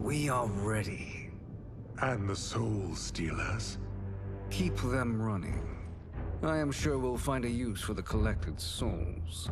We are ready. And the Soul Stealers? Keep them running. I am sure we'll find a use for the collected souls.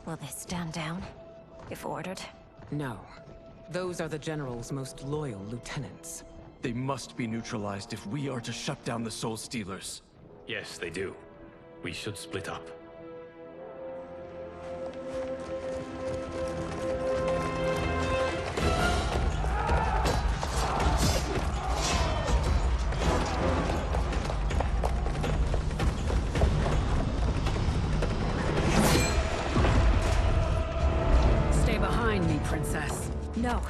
Will they stand down, if ordered? No. Those are the General's most loyal lieutenants. They must be neutralized if we are to shut down the Soul Stealers. Yes, they do. We should split up. Stay behind me, Princess. No.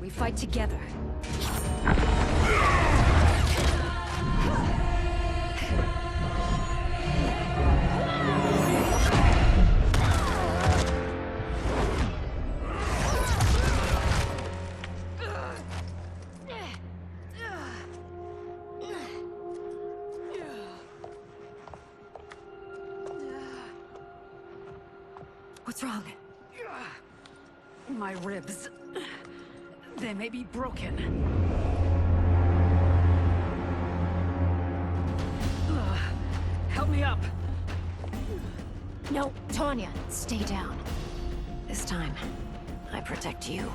We fight together. What's wrong? My ribs. They may be broken. Help me up. No, Tanya, stay down. This time, I protect you.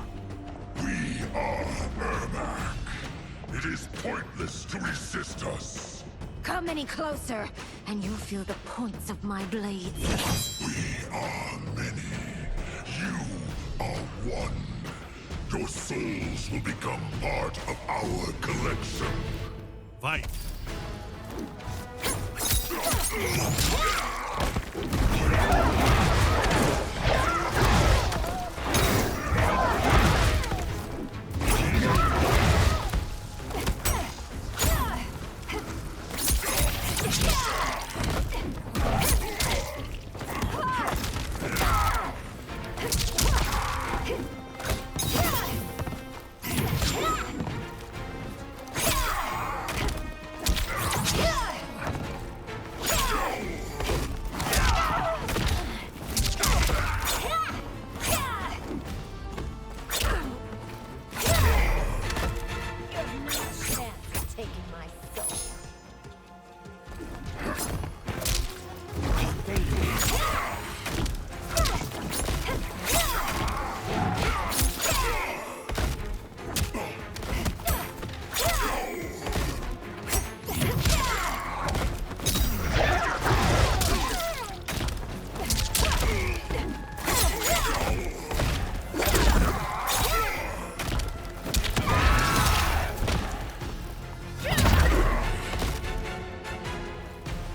We are Ermac. It is pointless to resist us. Come any closer, and you'll feel the points of my blades. We are many. You are one. Your souls will become part of our collection. Fight!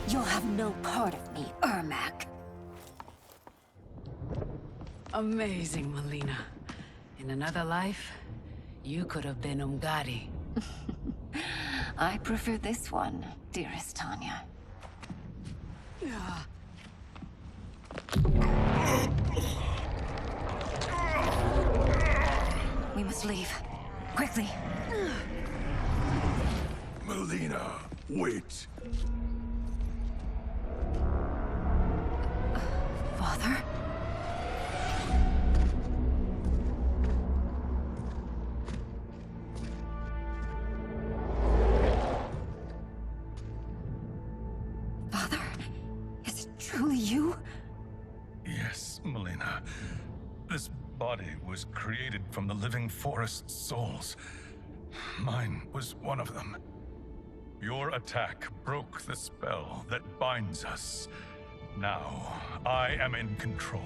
You'll have no part of me, Ermac. Amazing, Melina. In another life, you could have been Umgadi. I prefer this one, dearest Tanya. We must leave. Quickly. Melina, wait. Father? Father? Is it truly you? Yes, Melina. This body was created from the living forest's souls. Mine was one of them. Your attack broke the spell that binds us. Now, I am in control.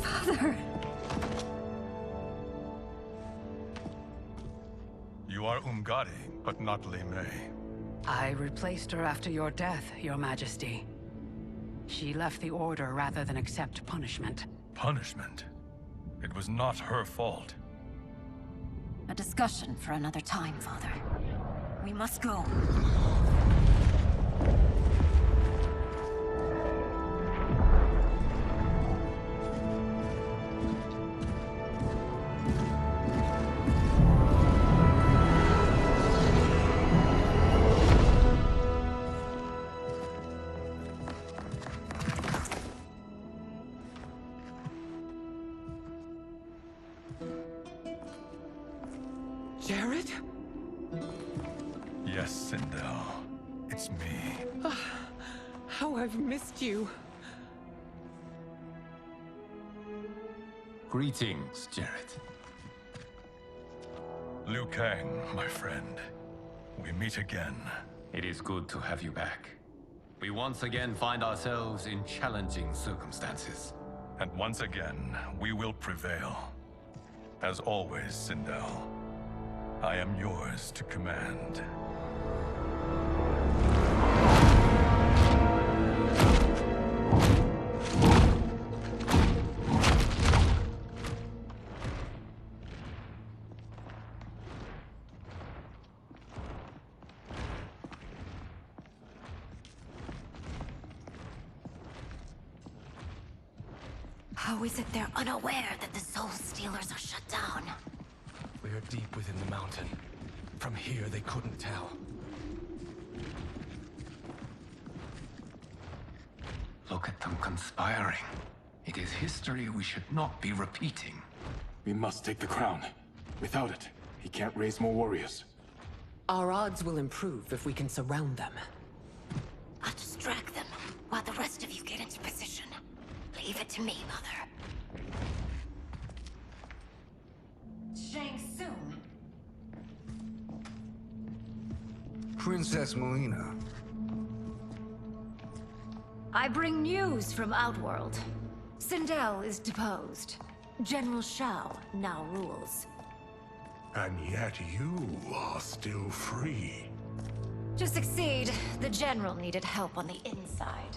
Father! You are Umgadi, but not Li Mei. I replaced her after your death, Your Majesty. She left the Order rather than accept punishment. Punishment? It was not her fault. A discussion for another time, Father. We must go. Jared? Yes, Sindel. It's me. How I've missed you. Greetings, Jared. Liu Kang, my friend. We meet again. It is good to have you back. We once again find ourselves in challenging circumstances. And once again, we will prevail. As always, Sindel, I am yours to command. How is it they're unaware that the Soul Stealers are shut down? We are deep within the mountain. From here, they couldn't tell. Look at them conspiring. It is history we should not be repeating. We must take the crown. Without it, he can't raise more warriors. Our odds will improve if we can surround them. I'll distract them while the rest of you get into position. Leave it to me, Mother. Shang Tsung. Princess Melina. I bring news from Outworld. Sindel is deposed. General Shao now rules. And yet you are still free. To succeed, the General needed help on the inside.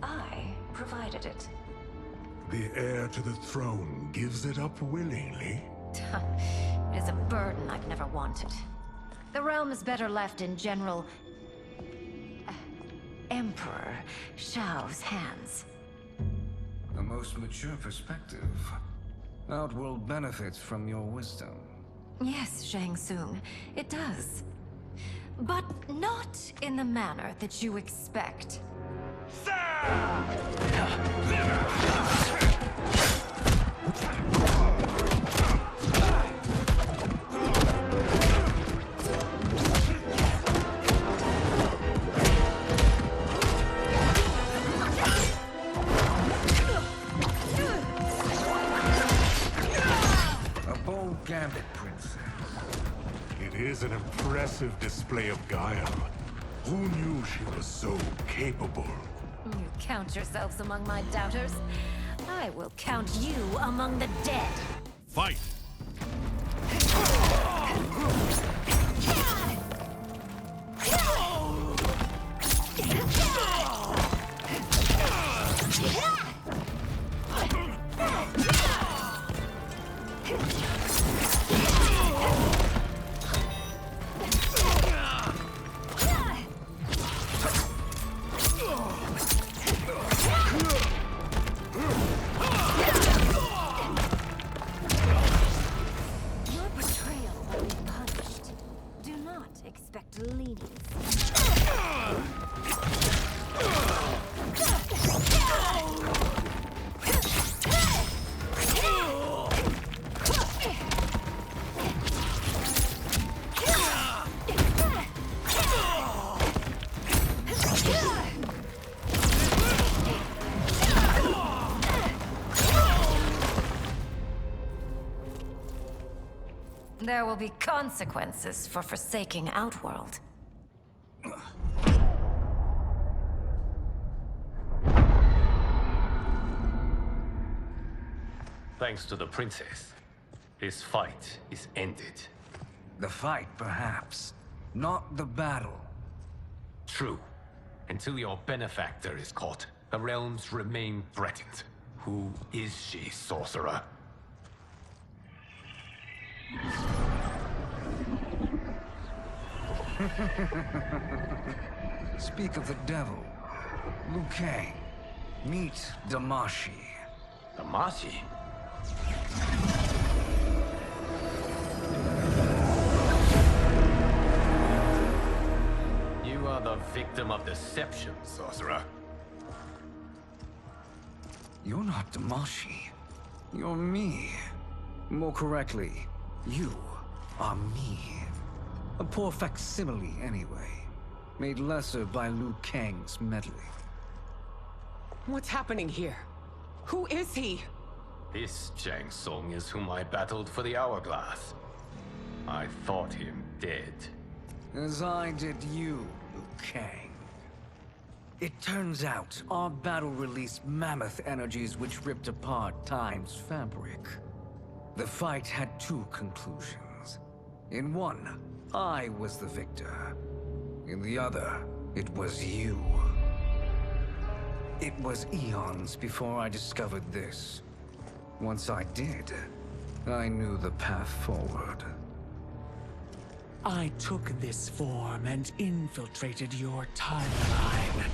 I provided it. The heir to the throne gives it up willingly. It is a burden I've never wanted. The realm is better left in General... Emperor Shao's hands. A most mature perspective. Outworld benefits from your wisdom. Yes, Shang Tsung, it does. But not in the manner that you expect. A bold Gambit, Princess. It is an impressive display of guile. Who knew she was so capable? You count yourselves among my doubters. I will count you among the dead. Fight! Your betrayal will be punished. Do not expect leniency. There will be consequences for forsaking Outworld. thanks to the princess. This fight is ended. The fight, perhaps. Not the battle. True. Until your benefactor is caught, the realms remain threatened. Who is she, sorcerer? Speak of the devil. Liu Kang. Meet Damashi. Damashi? You are the victim of deception, sorcerer. You're not Damashi. You're me. More correctly, you are me. A poor facsimile, anyway. Made lesser by Liu Kang's meddling. What's happening here? Who is he? This Shang Tsung is whom I battled for the Hourglass. I thought him dead. As I did you, Liu Kang. It turns out our battle released mammoth energies which ripped apart time's fabric. The fight had two conclusions. In one, I was the victor. In the other, it was you. It was eons before I discovered this. Once I did, I knew the path forward. I took this form and infiltrated your timeline.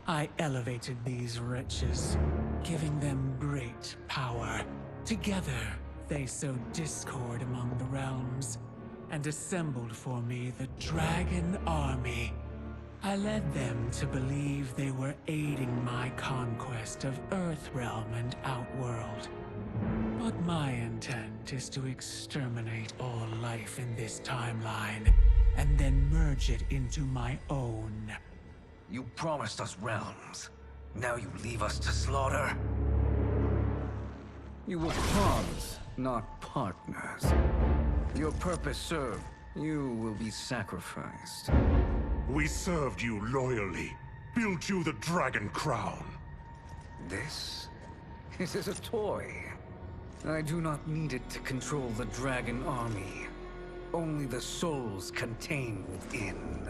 I elevated these wretches, giving them great power. Together, they sowed discord among the realms, and assembled for me the Dragon Army. I led them to believe they were aiding my conquest of Earthrealm and Outworld. But my intent is to exterminate all life in this timeline, and then merge it into my own. You promised us realms. Now you leave us to slaughter? You were pawns, not partners. Your purpose served. You will be sacrificed. We served you loyally, built you the Dragon Crown. This? It is a toy. I do not need it to control the Dragon Army. Only the souls contained within.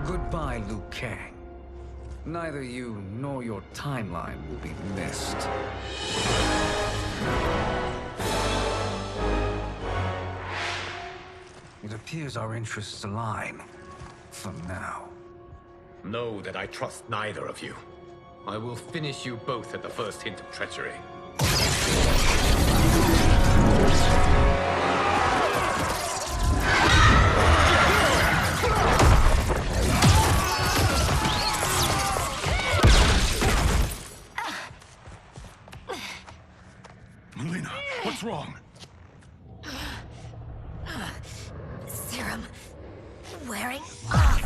Goodbye, Liu Kang. Neither you nor your timeline will be missed. It appears our interests align. For now. Know that I trust neither of you. I will finish you both at the first hint of treachery. Melina, what's wrong? Serum wearing off.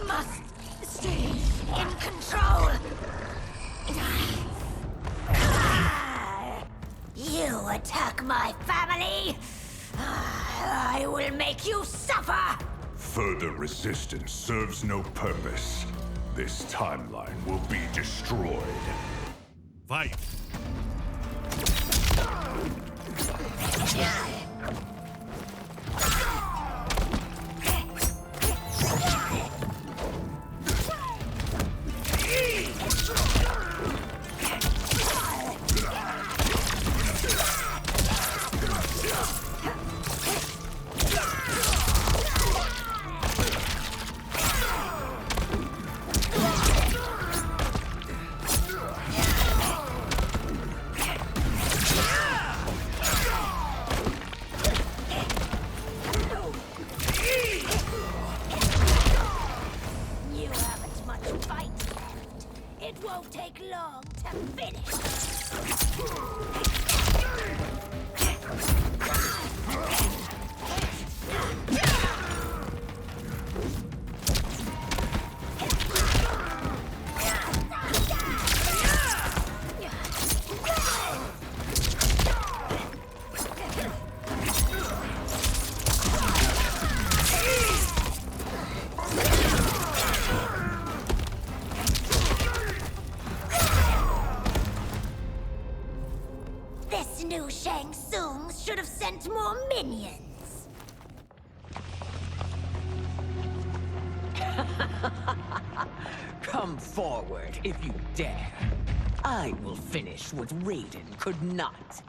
Must stay in control. You attack my family. I will make you suffer. Further resistance serves no purpose. This timeline will be destroyed. Fight! new Shang Tsungs should have sent more minions. Come forward if you dare. I will finish what Raiden could not.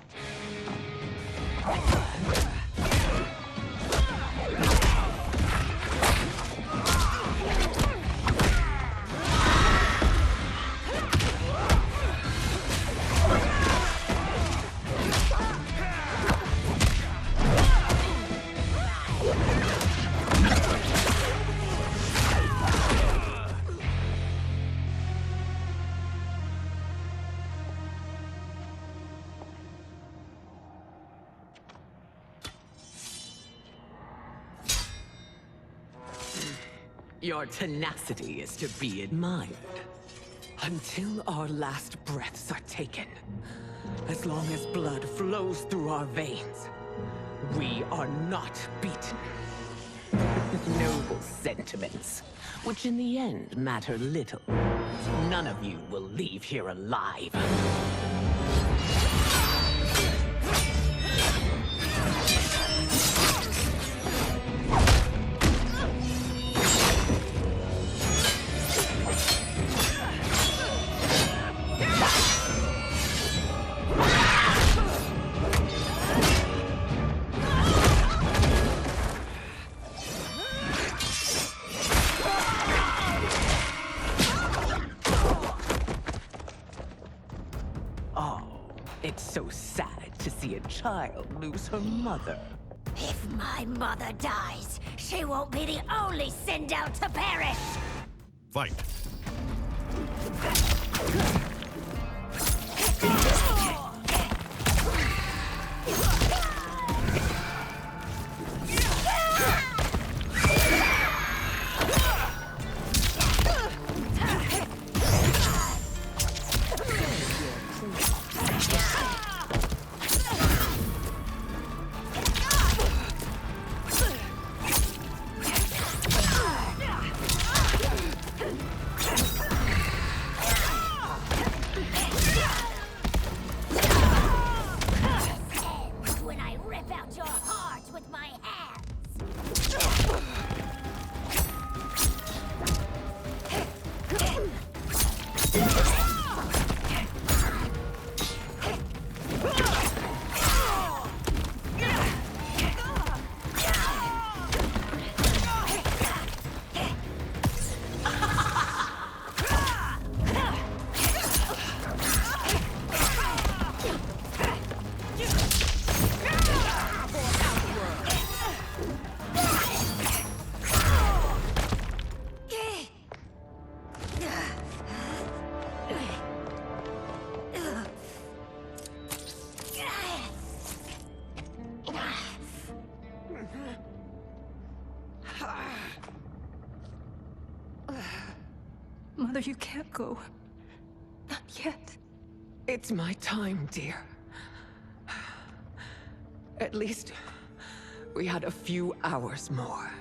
Your tenacity is to be admired. Until our last breaths are taken, as long as blood flows through our veins, we are not beaten. Noble sentiments, which in the end matter little. None of you will leave here alive. It's so sad to see a child lose her mother. If my mother dies, she won't be the only Sindel to perish! Fight. Mother, you can't go. Not yet. It's my time, dear. At least, we had a few hours more.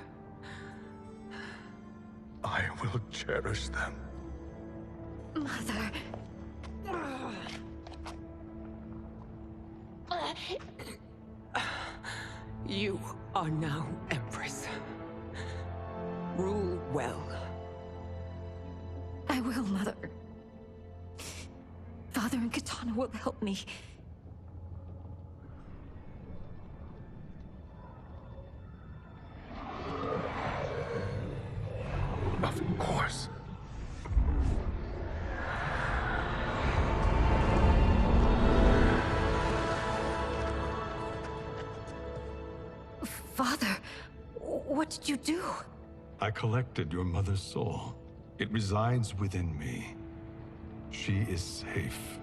I will cherish them. Mother... You are now Empress. Rule well. I will, Mother. Father and Katana will help me. Of course. Father, what did you do? I collected your mother's soul. It resides within me. She is safe.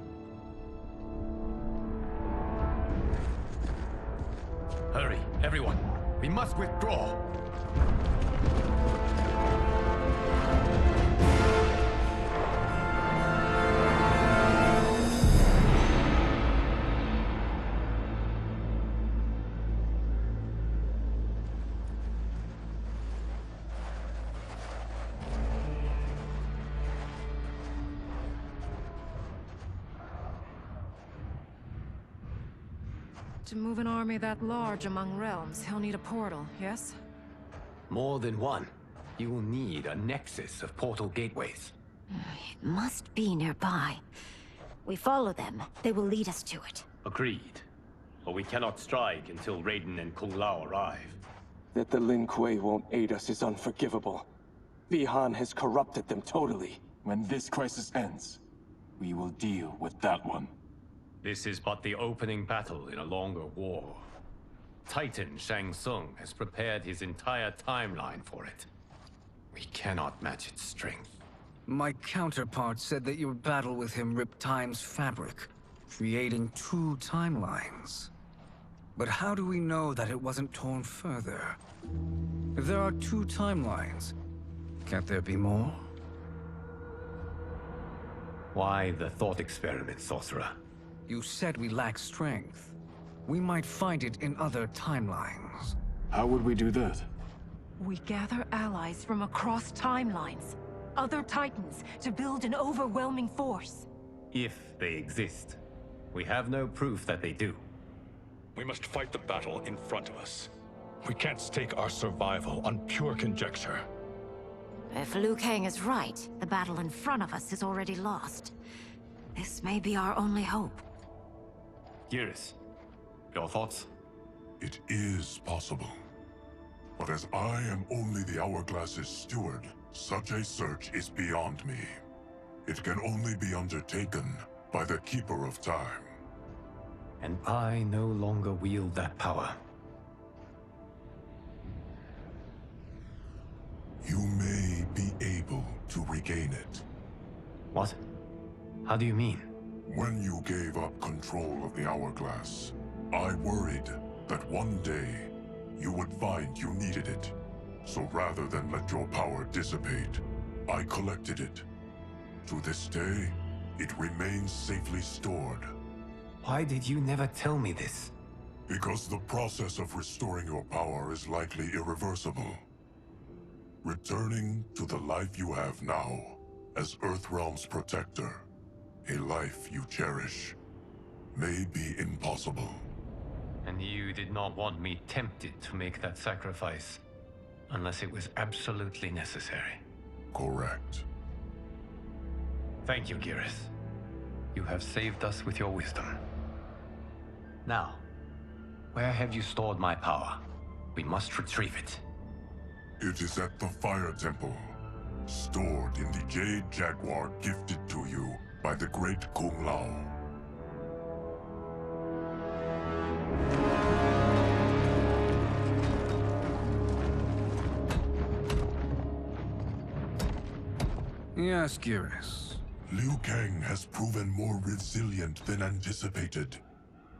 Hurry, everyone. We must withdraw. To move an army that large among realms, he'll need a portal, yes? More than one. You will need a nexus of portal gateways. It must be nearby. We follow them, they will lead us to it. Agreed. But we cannot strike until Raiden and Kung Lao arrive. That the Lin Kuei won't aid us is unforgivable. Bihan has corrupted them totally. When this crisis ends, we will deal with that one. This is but the opening battle in a longer war. Titan Shang Tsung has prepared his entire timeline for it. We cannot match its strength. My counterpart said that your battle with him ripped time's fabric, creating two timelines. But how do we know that it wasn't torn further? If there are two timelines, can't there be more? Why the thought experiment, Sorcerer? You said we lack strength. We might find it in other timelines. How would we do that? We gather allies from across timelines, other Titans, to build an overwhelming force. If they exist. We have no proof that they do. We must fight the battle in front of us. We can't stake our survival on pure conjecture. If Liu Kang is right, the battle in front of us is already lost. This may be our only hope. Geras, your thoughts? It is possible. But as I am only the Hourglass's steward, such a search is beyond me. It can only be undertaken by the Keeper of Time. And I no longer wield that power. You may be able to regain it. What? How do you mean? When you gave up control of the Hourglass, I worried that one day you would find you needed it. So rather than let your power dissipate, I collected it. To this day, it remains safely stored. Why did you never tell me this? Because the process of restoring your power is likely irreversible. Returning to the life you have now, as Earthrealm's protector, a life you cherish, may be impossible. And you did not want me tempted to make that sacrifice, unless it was absolutely necessary. Correct. Thank you, Geras. You have saved us with your wisdom. Now, where have you stored my power? We must retrieve it. It is at the Fire Temple, stored in the Jade Jaguar gifted to you by the great Kung Lao. Yes, Geras. Liu Kang has proven more resilient than anticipated.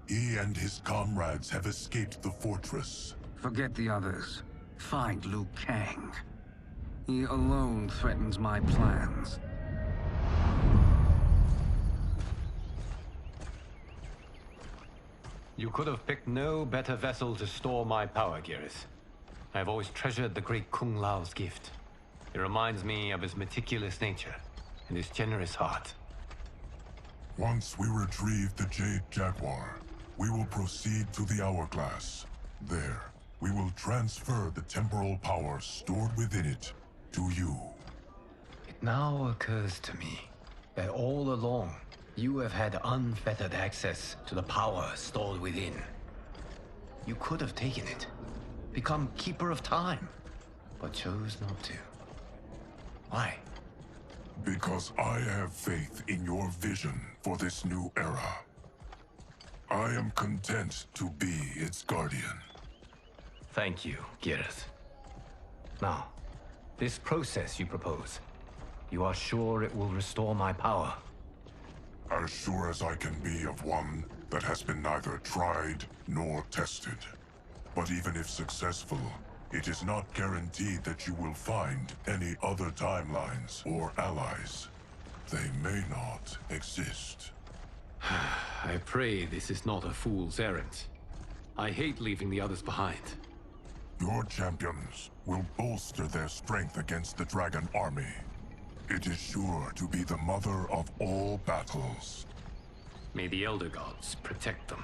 He and his comrades have escaped the fortress. Forget the others. Find Liu Kang. He alone threatens my plans. You could have picked no better vessel to store my power, Geras. I have always treasured the great Kung Lao's gift. It reminds me of his meticulous nature and his generous heart. Once we retrieve the Jade Jaguar, we will proceed to the Hourglass. There, we will transfer the temporal power stored within it to you. It now occurs to me that all along, you have had unfettered access to the power stored within. You could have taken it, become Keeper of Time, but chose not to. Why? Because I have faith in your vision for this new era. I am content to be its guardian. Thank you, Geras. Now, this process you propose, you are sure it will restore my power? As sure as I can be of one that has been neither tried nor tested. But even if successful, it is not guaranteed that you will find any other timelines or allies. They may not exist. I pray this is not a fool's errand. I hate leaving the others behind. Your champions will bolster their strength against the Dragon Army. It is sure to be the mother of all battles. May the Elder Gods protect them.